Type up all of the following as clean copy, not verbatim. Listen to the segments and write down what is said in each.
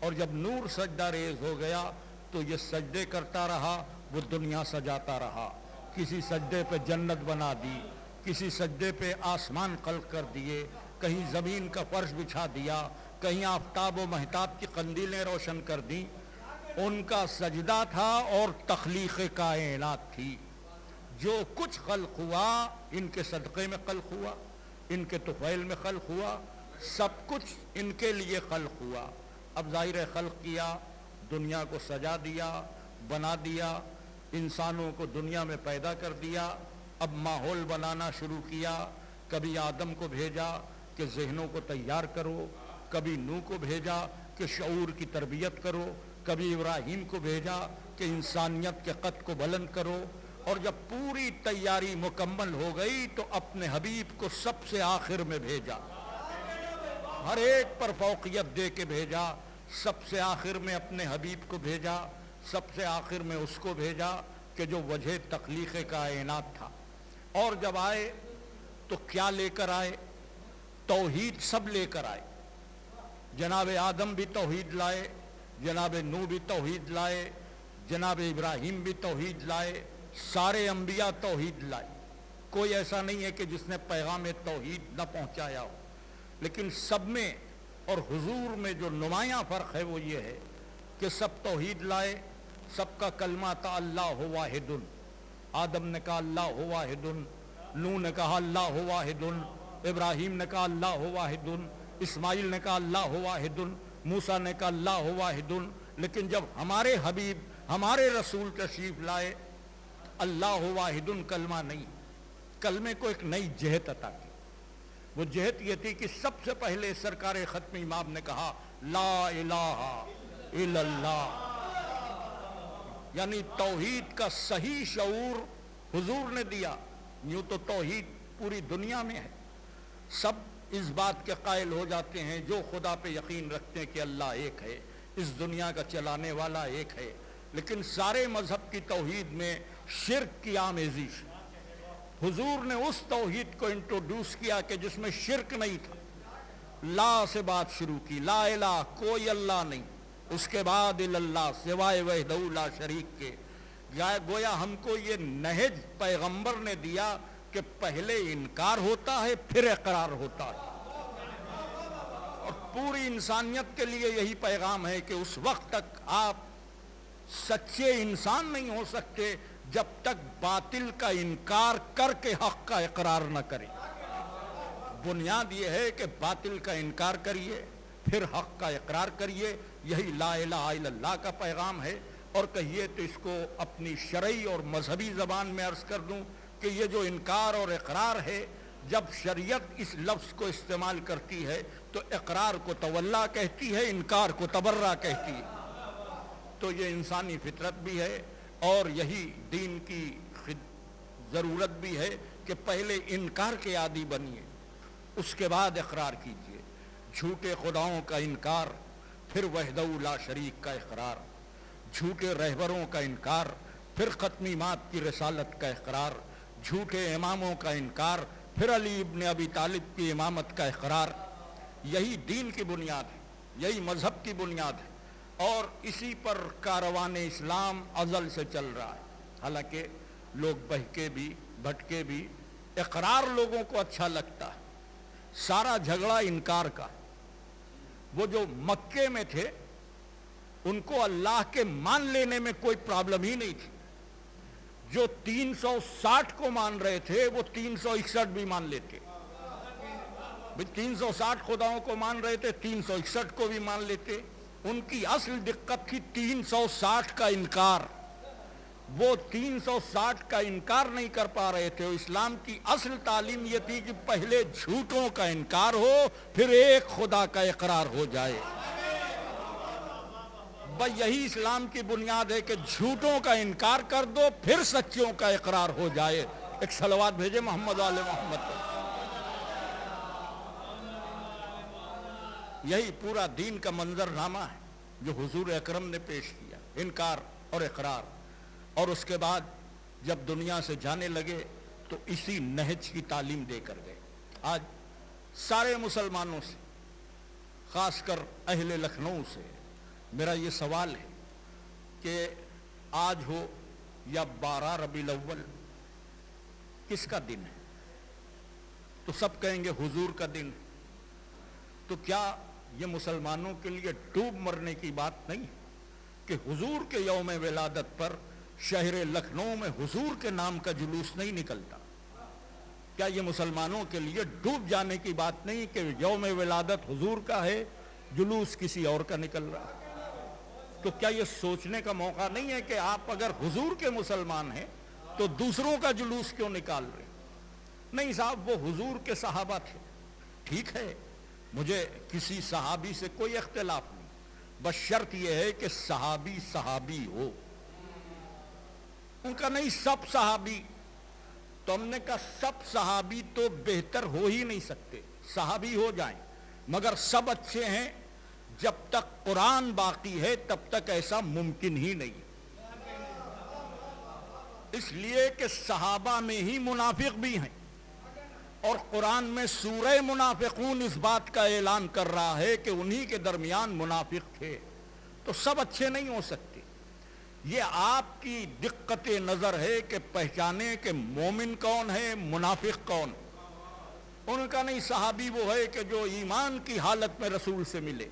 اور جب نور سجدہ ریز ہو گیا تو یہ سجدے کرتا رہا، وہ دنیا سجاتا رہا، کسی سجدے پہ جنت بنا دی، کسی سجدے پہ آسمان خلق کر دیے، کہیں زمین کا فرش بچھا دیا، کہیں آفتاب و مہتاب کی قندیلیں روشن کر دیں۔ ان کا سجدہ تھا اور تخلیق کائنات تھی۔ جو کچھ خلق ہوا ان کے صدقے میں خلق ہوا، ان کے طفیل میں خلق ہوا، سب کچھ ان کے لیے خلق ہوا۔ اب ظاہر خلق کیا، دنیا کو سجا دیا، بنا دیا، انسانوں کو دنیا میں پیدا کر دیا، اب ماحول بنانا شروع کیا۔ کبھی آدم کو بھیجا کہ ذہنوں کو تیار کرو، کبھی نوح کو بھیجا کہ شعور کی تربیت کرو، کبھی ابراہیم کو بھیجا کہ انسانیت کے قد کو بلند کرو، اور جب پوری تیاری مکمل ہو گئی تو اپنے حبیب کو سب سے آخر میں بھیجا، ہر ایک پر فوقیت دے کے بھیجا، سب سے آخر میں اپنے حبیب کو بھیجا، سب سے آخر میں اس کو بھیجا کہ جو وجہ تخلیق کائنات تھا۔ اور جب آئے تو کیا لے کر آئے؟ توحید سب لے کر آئے۔ جناب آدم بھی توحید لائے، جناب نوح بھی توحید لائے، جناب ابراہیم بھی توحید لائے، سارے انبیاء توحید لائے۔ کوئی ایسا نہیں ہے کہ جس نے پیغام توحید نہ پہنچایا ہو، لیکن سب میں اور حضور میں جو نمایاں فرق ہے وہ یہ ہے کہ سب توحید لائے، سب کا کلمہ تھا اللہ واحد۔ آدم نے کہا اللہ واحد، نوح نے کہا اللہ واحد، ابراہیم نے کہا اللہ واحد، اسماعیل نے کہا اللہ واحد، موسیٰ نے کہا اللہ واحد۔ لیکن جب ہمارے حبیب ہمارے رسول تشریف لائے، اللہ واحد کلمہ نہیں، کلمے کو ایک نئی جہت عطا کی۔ وہ جہت یہ تھی کہ سب سے پہلے سرکار ختم امام نے کہا لا الہ الا اللہ، یعنی توحید کا صحیح شعور حضور نے دیا۔ یوں تو توحید پوری دنیا میں ہے، سب اس بات کے قائل ہو جاتے ہیں جو خدا پہ یقین رکھتے ہیں کہ اللہ ایک ہے، اس دنیا کا چلانے والا ایک ہے، لیکن سارے مذہب کی توحید میں شرک کی آمیزش۔ حضور نے اس توحید کو انٹروڈیوس کیا کہ جس میں شرک نہیں تھا، لا سے بات شروع کی، لا الہ کوئی اللہ نہیں، اس کے بعد اللہ سوائے وحدہ لا شریک کے۔ گویا ہم کو یہ نہج پیغمبر نے دیا کہ پہلے انکار ہوتا ہے پھر اقرار ہوتا ہے، اور پوری انسانیت کے لیے یہی پیغام ہے کہ اس وقت تک آپ سچے انسان نہیں ہو سکتے جب تک باطل کا انکار کر کے حق کا اقرار نہ کریں۔ بنیاد یہ ہے کہ باطل کا انکار کریے پھر حق کا اقرار کریے، یہی لا الہ الا اللہ کا پیغام ہے۔ اور کہیے تو اس کو اپنی شرعی اور مذہبی زبان میں عرض کر دوں کہ یہ جو انکار اور اقرار ہے، جب شریعت اس لفظ کو استعمال کرتی ہے تو اقرار کو تولا کہتی ہے، انکار کو تبرہ کہتی ہے۔ تو یہ انسانی فطرت بھی ہے اور یہی دین کی ضرورت بھی ہے کہ پہلے انکار کے عادی بنیے، اس کے بعد اقرار کیجیے۔ جھوٹے خداؤں کا انکار، پھر وحدہ لا شریک کا اقرار، جھوٹے رہبروں کا انکار، پھر ختم امامت کی رسالت کا اقرار، جھوٹے اماموں کا انکار، پھر علی ابن ابی طالب کی امامت کا اقرار۔ یہی دین کی بنیاد ہے، یہی مذہب کی بنیاد ہے، اور اسی پر کاروان اسلام ازل سے چل رہا ہے۔ حالانکہ لوگ بہکے بھی بھٹکے بھی، اقرار لوگوں کو اچھا لگتا ہے، سارا جھگڑا انکار کا۔ وہ جو مکے میں تھے ان کو اللہ کے مان لینے میں کوئی پرابلم ہی نہیں تھی، جو 360 کو مان رہے تھے وہ 361 بھی مان لیتے، 360 خداؤں کو مان رہے تھے 361 کو بھی مان لیتے۔ ان کی اصل دقت تھی 360 کا انکار، وہ 360 کا انکار نہیں کر پا رہے تھے۔ اسلام کی اصل تعلیم یہ تھی کہ پہلے جھوٹوں کا انکار ہو پھر ایک خدا کا اقرار ہو جائے۔ بھئی یہی اسلام کی بنیاد ہے کہ جھوٹوں کا انکار کر دو پھر سچوں کا اقرار ہو جائے۔ ایک صلوات بھیجے محمد آل محمد پر۔ یہی پورا دین کا منظر نامہ ہے جو حضور اکرم نے پیش کیا، انکار اور اقرار۔ اور اس کے بعد جب دنیا سے جانے لگے تو اسی نہج کی تعلیم دے کر گئے۔ آج سارے مسلمانوں سے، خاص کر اہل لکھنؤ سے، میرا یہ سوال ہے کہ آج ہو یا 12 ربیع الاول، کس کا دن ہے؟ تو سب کہیں گے حضور کا دن۔ تو کیا یہ مسلمانوں کے لیے ڈوب مرنے کی بات نہیں کہ حضور کے یوم ولادت پر شہر لکھنؤ میں حضور کے نام کا جلوس نہیں نکلتا؟ کیا یہ مسلمانوں کے لیے ڈوب جانے کی بات نہیں کہ یوم ولادت حضور کا ہے، جلوس کسی اور کا نکل رہا ہے؟ تو کیا یہ سوچنے کا موقع نہیں ہے کہ آپ اگر حضور کے مسلمان ہیں تو دوسروں کا جلوس کیوں نکال رہے ہیں؟ نہیں صاحب، وہ حضور کے صحابہ تھے، ٹھیک ہے، مجھے کسی صحابی سے کوئی اختلاف نہیں، بس شرط یہ ہے کہ صحابی صحابی ہو، ان کا نہیں سب صحابی۔ تو ہم نے کہا سب صحابی تو بہتر ہو ہی نہیں سکتے، صحابی ہو جائیں مگر سب اچھے ہیں، جب تک قرآن باقی ہے تب تک ایسا ممکن ہی نہیں، اس لیے کہ صحابہ میں ہی منافق بھی ہیں، اور قرآن میں سورہ منافقون اس بات کا اعلان کر رہا ہے کہ انہی کے درمیان منافق تھے، تو سب اچھے نہیں ہو سکتے۔ یہ آپ کی دقت نظر ہے کہ پہچانے کہ مومن کون ہے، منافق کون۔ ان کا نہیں، صحابی وہ ہے کہ جو ایمان کی حالت میں رسول سے ملے۔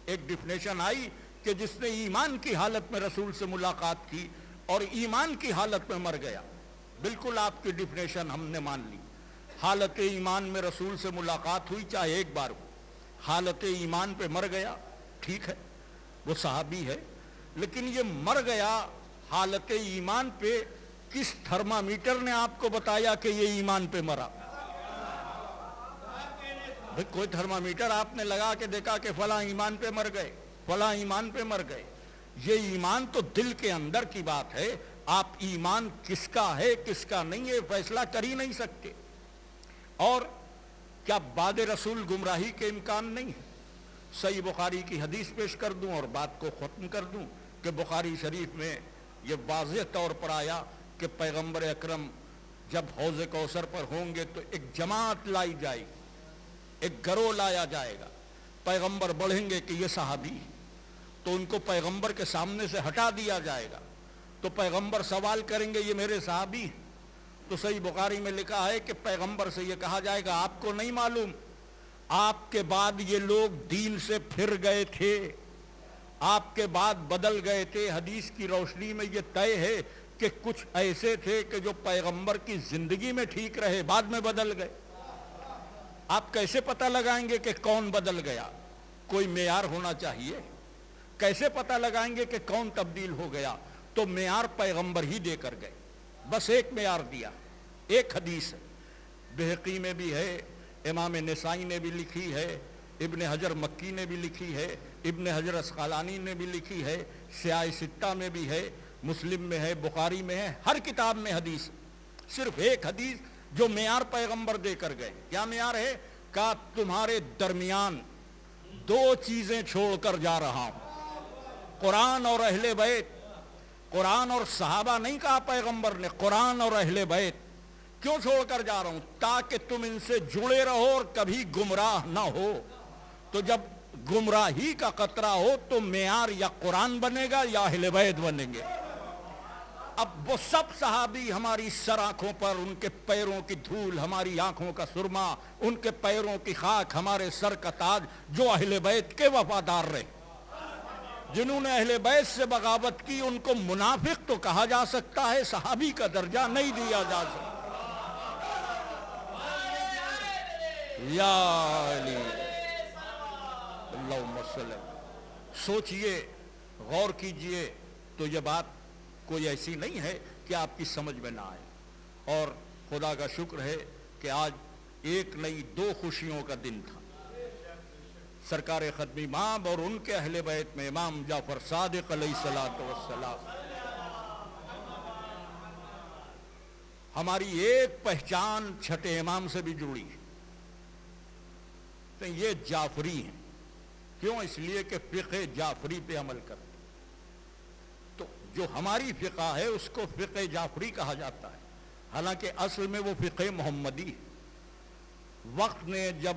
ایک ڈیفینیشن آئی کہ جس نے ایمان کی حالت میں رسول سے ملاقات کی اور ایمان کی حالت میں مر گیا، بالکل آپ کی ڈیفینیشن ہم نے مان لی۔ حالت ایمان میں رسول سے ملاقات ہوئی چاہے ایک بار ہو، حالت ایمان پہ مر گیا، ٹھیک ہے، وہ صحابی ہے، لیکن یہ مر گیا حالت ایمان پہ، کس تھرمامیٹر نے آپ کو بتایا کہ یہ ایمان پہ مرا؟ کوئی تھرمامیٹر آپ نے لگا کے دیکھا کہ فلاں ایمان پہ مر گئے، فلاں ایمان پہ مر گئے؟ یہ ایمان تو دل کے اندر کی بات ہے، آپ ایمان کس کا ہے کس کا نہیں ہے فیصلہ کر ہی نہیں سکتے۔ اور کیا بعد رسول گمراہی کے امکان نہیں ہے؟ صحیح بخاری کی حدیث پیش کر دوں اور بات کو ختم کر دوں کہ بخاری شریف میں یہ واضح طور پر آیا کہ پیغمبر اکرم جب حوض کوثر پر ہوں گے تو ایک جماعت لائی جائے گی، ایک گروہ لایا جائے گا، پیغمبر بڑھیں گے کہ یہ صحابی، تو ان کو پیغمبر کے سامنے سے ہٹا دیا جائے گا، تو پیغمبر سوال کریں گے یہ میرے صحابی؟ تو صحیح بخاری میں لکھا ہے کہ پیغمبر سے یہ کہا جائے گا آپ کو نہیں معلوم، آپ کے بعد یہ لوگ دین سے پھر گئے تھے، آپ کے بعد بدل گئے تھے۔ حدیث کی روشنی میں یہ طے ہے کہ کچھ ایسے تھے کہ جو پیغمبر کی زندگی میں ٹھیک رہے، بعد میں بدل گئے۔ آپ کیسے پتہ لگائیں گے کہ کون بدل گیا؟ کوئی معیار ہونا چاہیے۔ کیسے پتہ لگائیں گے کہ کون تبدیل ہو گیا؟ تو معیار پیغمبر ہی دے کر گئے، بس ایک معیار دیا، ایک حدیث ہے، بہقی میں بھی ہے، امام نسائی نے بھی لکھی ہے، ابن حجر مکی نے بھی لکھی ہے، ابن حجر اسقلانی نے بھی لکھی ہے، سیاہ ستہ میں بھی ہے، مسلم میں ہے، بخاری میں ہے، ہر کتاب میں حدیث، صرف ایک حدیث جو معیار پیغمبر دے کر گئے۔ کیا معیار ہے؟ کہ تمہارے درمیان دو چیزیں چھوڑ کر جا رہا ہوں، قرآن اور اہل بیت۔ قرآن اور صحابہ نہیں کہا پیغمبر نے، قرآن اور اہل بیت۔ کیوں چھوڑ کر جا رہا ہوں؟ تاکہ تم ان سے جڑے رہو اور کبھی گمراہ نہ ہو۔ تو جب گمراہی کا خطرہ ہو تو معیار یا قرآن بنے گا یا اہل بیت بنیں گے۔ اب وہ سب صحابی ہماری سر آنکھوں پر، ان کے پیروں کی دھول ہماری آنکھوں کا سرما، ان کے پیروں کی خاک ہمارے سر کا تاج، جو اہل بیت کے وفادار رہے۔ جنہوں نے اہل بیت سے بغاوت کی ان کو منافق تو کہا جا سکتا ہے، صحابی کا درجہ نہیں دیا جا سکتا۔ یا علی اللہم صلی۔ سوچئے، غور کیجئے، تو یہ بات کوئی ایسی نہیں ہے کہ آپ کی سمجھ میں نہ آئے۔ اور خدا کا شکر ہے کہ آج ایک نہیں دو خوشیوں کا دن تھا۔ سرکار ختم امام اور ان کے اہل بیت میں امام جعفر صادق علیہ الصلوۃ والسلام۔ ہماری ایک پہچان چھٹے امام سے بھی جڑی ہے، تو یہ جعفری ہیں۔ کیوں؟ اس لیے کہ فقہ جعفری پہ عمل کرتے، تو جو ہماری فقہ ہے اس کو فقہ جعفری کہا جاتا ہے، حالانکہ اصل میں وہ فقہ محمدی ہے۔ وقت نے جب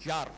4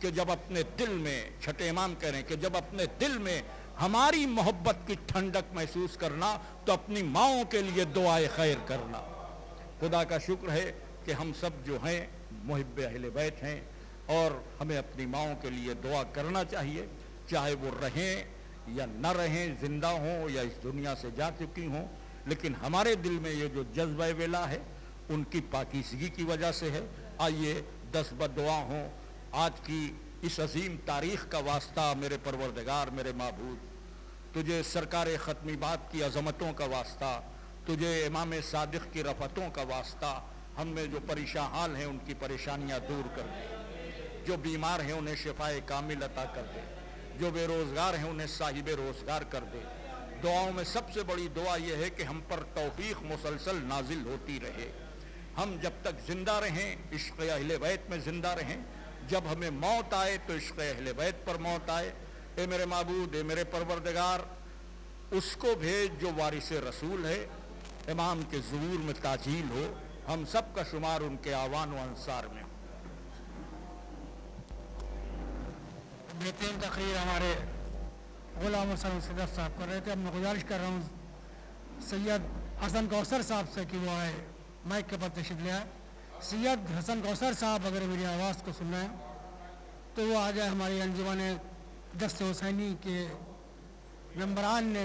کہ جب اپنے دل میں، چھٹے امام کہہ رہے ہیں کہ جب اپنے دل میں ہماری محبت کی ٹھنڈک محسوس کرنا تو اپنی ماؤں کے لیے دعائے خیر کرنا۔ خدا کا شکر ہے کہ ہم سب جو ہیں محب اہل بیت ہیں، اور ہمیں اپنی ماؤں کے لیے دعا کرنا چاہیے، چاہے وہ رہیں یا نہ رہیں، زندہ ہوں یا اس دنیا سے جا چکی ہوں، لیکن ہمارے دل میں یہ جو جذبہ ولا ہے ان کی پاکیزگی کی وجہ سے ہے۔ آئیے دست بدعا ہوں۔ آج کی اس عظیم تاریخ کا واسطہ میرے پروردگار، میرے معبود، تجھے سرکار ختمی بات کی عظمتوں کا واسطہ، تجھے امام صادق کی رفتوں کا واسطہ، ہم میں جو پریشان حال ہیں ان کی پریشانیاں دور کر دے، جو بیمار ہیں انہیں شفائے کامل عطا کر دے، جو بے روزگار ہیں انہیں صاحب روزگار کر دے۔ دعاؤں میں سب سے بڑی دعا یہ ہے کہ ہم پر توفیق مسلسل نازل ہوتی رہے، ہم جب تک زندہ رہیں عشق اہل بیت میں زندہ رہیں، جب ہمیں موت آئے تو عشق اہل بیت پر موت آئے۔ اے میرے معبود، اے میرے پروردگار، اس کو بھیج جو وارث رسول ہے، امام کے ظہور میں تاجیل ہو، ہم سب کا شمار ان کے آوان و انصار میں ہو۔ بہترین تقریر ہمارے غلام حسن صدف صاحب کر رہے تھے۔ اب میں گزارش کر رہا ہوں سید حسن کوثر صاحب سے کہ وہ آئے، مائک کے پر تشریف لے آئے۔ سید حسن کوثر صاحب اگر میری آواز کو سن رہے ہیں تو وہ آ جائے۔ ہماری انجمن دست حسینی کے ممبران نے